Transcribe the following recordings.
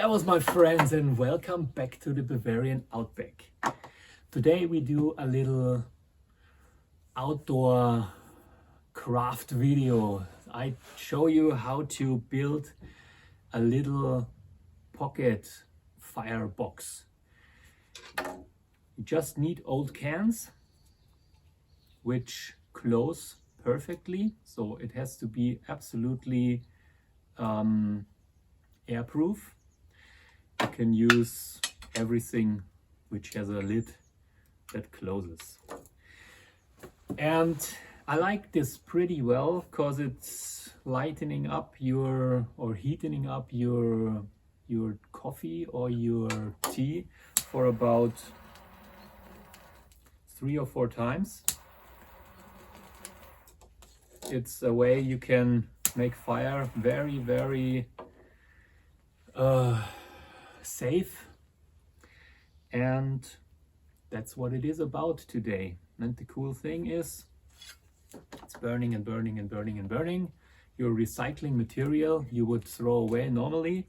Servus, my friends, and welcome back to the Bavarian Outback. Today we do a little outdoor craft video. I show you how to build a little pocket firebox. You just need old cans which close perfectly, so it has to be absolutely airproof. You can use everything which has a lid that closes. And I like this pretty well because it's lightening up your or heating up your coffee or your tea for about 3 or 4 times. It's a way you can make fire very safe, and that's what it is about today. And the cool thing is it's burning and burning and burning and burning. You're recycling material you would throw away normally,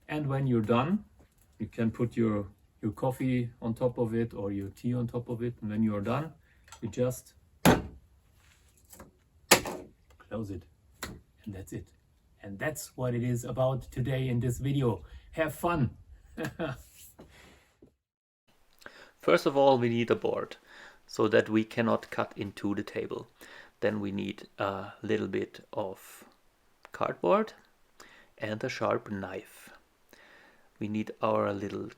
and when you're done you can put your coffee on top of it or your tea on top of it, and when you're done you just close it, and that's it. And that's what it is about today in this video. Have fun! First of all, we need a board so that we cannot cut into the table. Then we need a little bit of cardboard and a sharp knife. We need our little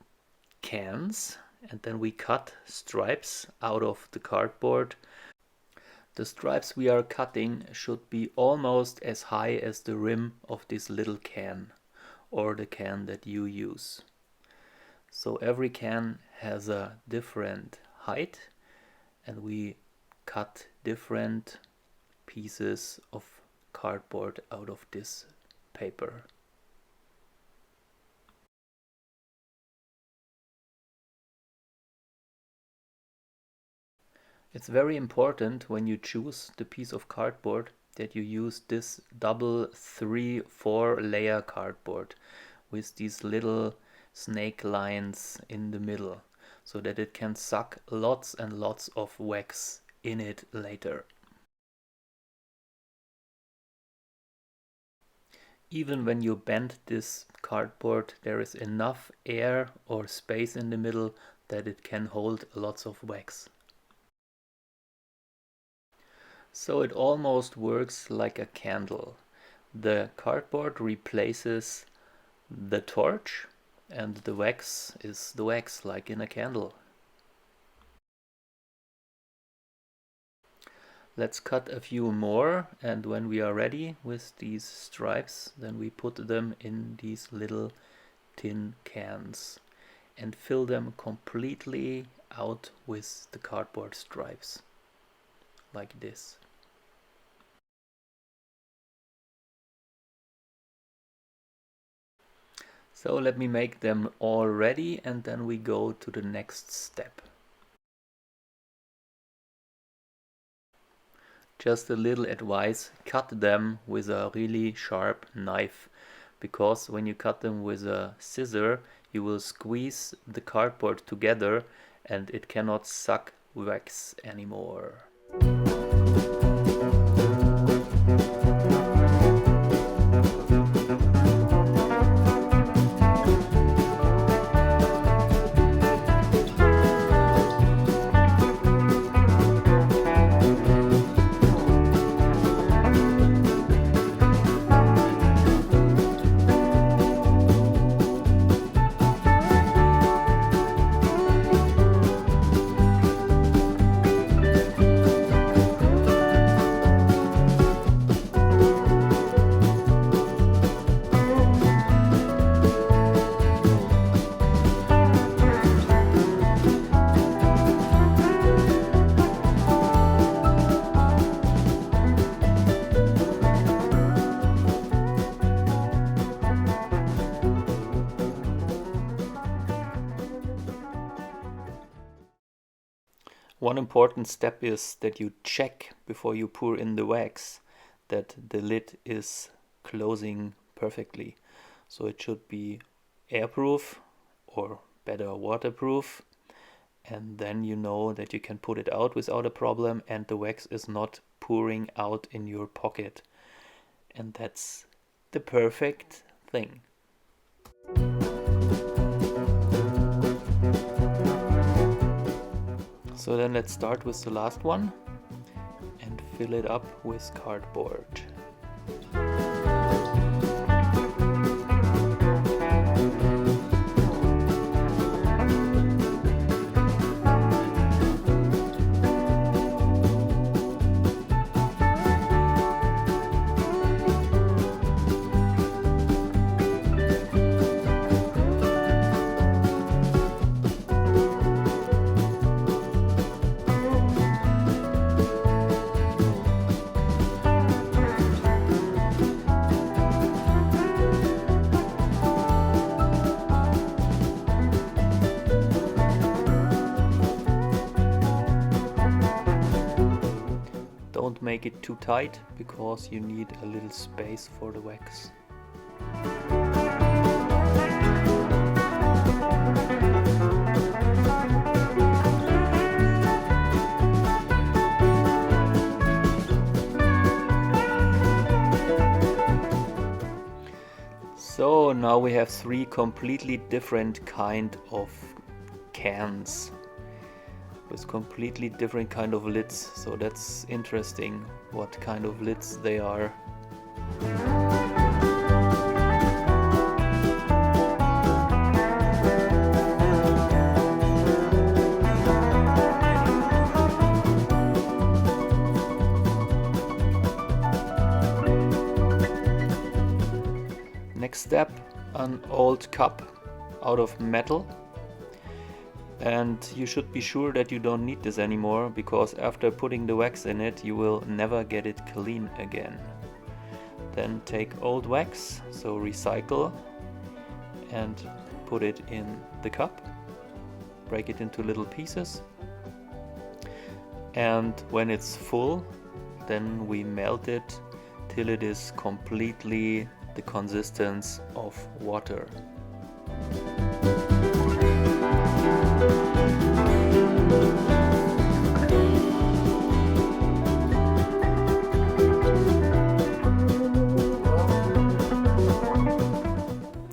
cans, and then we cut stripes out of the cardboard. The stripes we are cutting should be almost as high as the rim of this little can or the can that you use. So every can has a different height, and we cut different pieces of cardboard out of this paper. It's very important when you choose the piece of cardboard that you use this double 3-4 layer cardboard with these little snake lines in the middle, so that it can suck lots and lots of wax in it later. Even when you bend this cardboard, there is enough air or space in the middle that it can hold lots of wax. So it almost works like a candle. The cardboard replaces the torch, and the wax is the wax, like in a candle. Let's cut a few more, and when we are ready with these stripes, then we put them in these little tin cans and fill them completely out with the cardboard stripes, like this. So let me make them all ready, and then we go to the next step. Just a little advice, cut them with a really sharp knife, because when you cut them with a scissor you will squeeze the cardboard together and it cannot suck wax anymore. One important step is that you check before you pour in the wax that the lid is closing perfectly. So it should be airproof or better waterproof, and then you know that you can put it out without a problem and the wax is not pouring out in your pocket. And that's the perfect thing. So then let's start with the last one and fill it up with cardboard. Don't make it too tight because you need a little space for the wax. So now we have 3 completely different kind of cans with completely different kind of lids, so that's interesting what kind of lids they are. Next step, an old cup out of metal. And you should be sure that you don't need this anymore, because after putting the wax in it you will never get it clean again. Then take old wax, so recycle, and put it in the cup. Break it into little pieces. And when it's full, then we melt it till it is completely the consistence of water.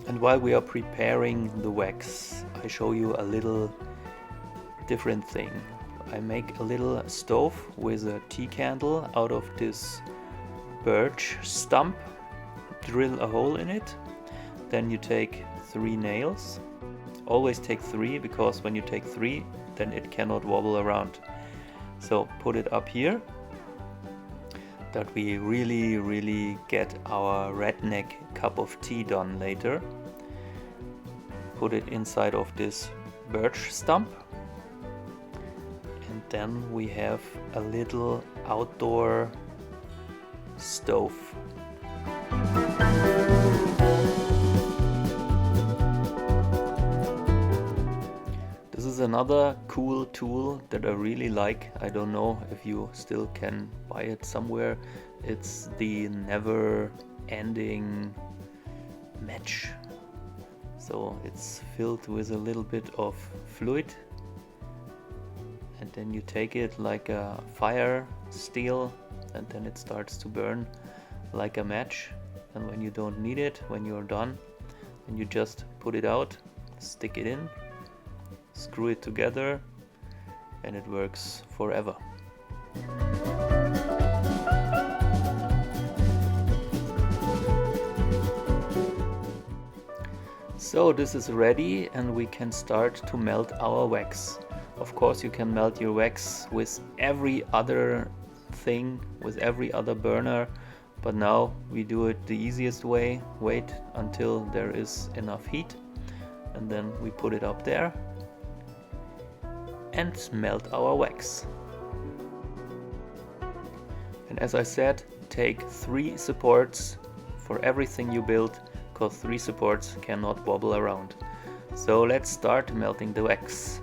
And while we are preparing the wax, I show you a little different thing. I make a little stove with a tea candle out of this birch stump, drill a hole in it, then you take 3 nails. Always take 3, because when you take 3 then it cannot wobble around. So put it up here, that we really get our redneck cup of tea done later. Put it inside of this birch stump, and then we have a little outdoor stove. This is another cool tool that I really like. I don't know if you still can buy it somewhere. It's the never ending match. So it's filled with a little bit of fluid, and then you take it like a fire steel, and then it starts to burn like a match. And when you don't need it, when you're done, then you just put it out, stick it in, screw it together, and it works forever. So this is ready and we can start to melt our wax. Of course you can melt your wax with every other thing, with every other burner, but now we do it the easiest way. Wait until there is enough heat and then we put it up there and melt our wax. And as I said, take 3 supports for everything you build, because 3 supports cannot wobble around. So let's start melting the wax.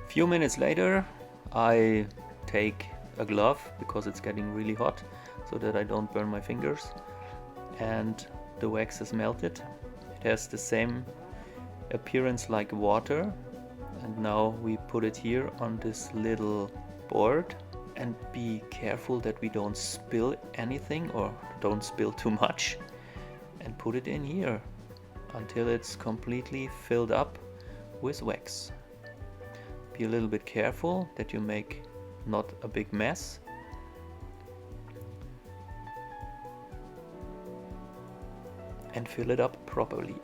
Few minutes later I take a glove because it's getting really hot. so that I don't burn my fingers. And the wax is melted. It has the same appearance like water. And now we put it here on this little board, and be careful that we don't spill anything or don't spill too much, and put it in here until it's completely filled up with wax. Be a little bit careful that you make not a big mess. And fill it up properly.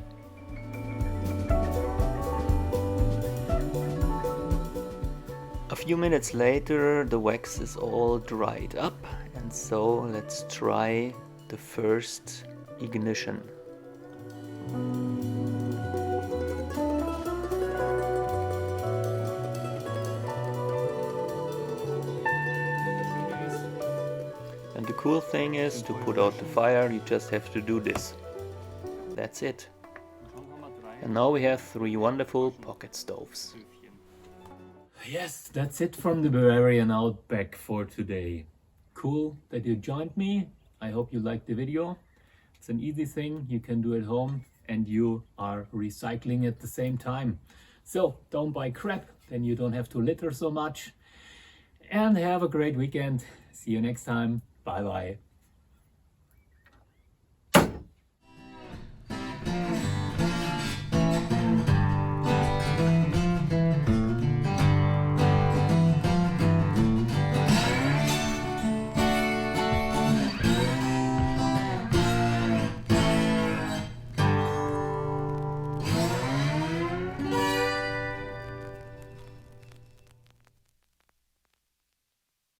A few minutes later, the wax is all dried up, and so let's try the first ignition. And the cool thing is, to put out the fire, you just have to do this. That's it. And now we have 3 wonderful pocket stoves. Yes, that's it from the Bavarian outback for today. Cool that you joined me. I hope you liked the video. It's an easy thing you can do at home, and you are recycling at the same time. So don't buy crap, then you don't have to litter so much. And have a great weekend. See you next time. Bye bye.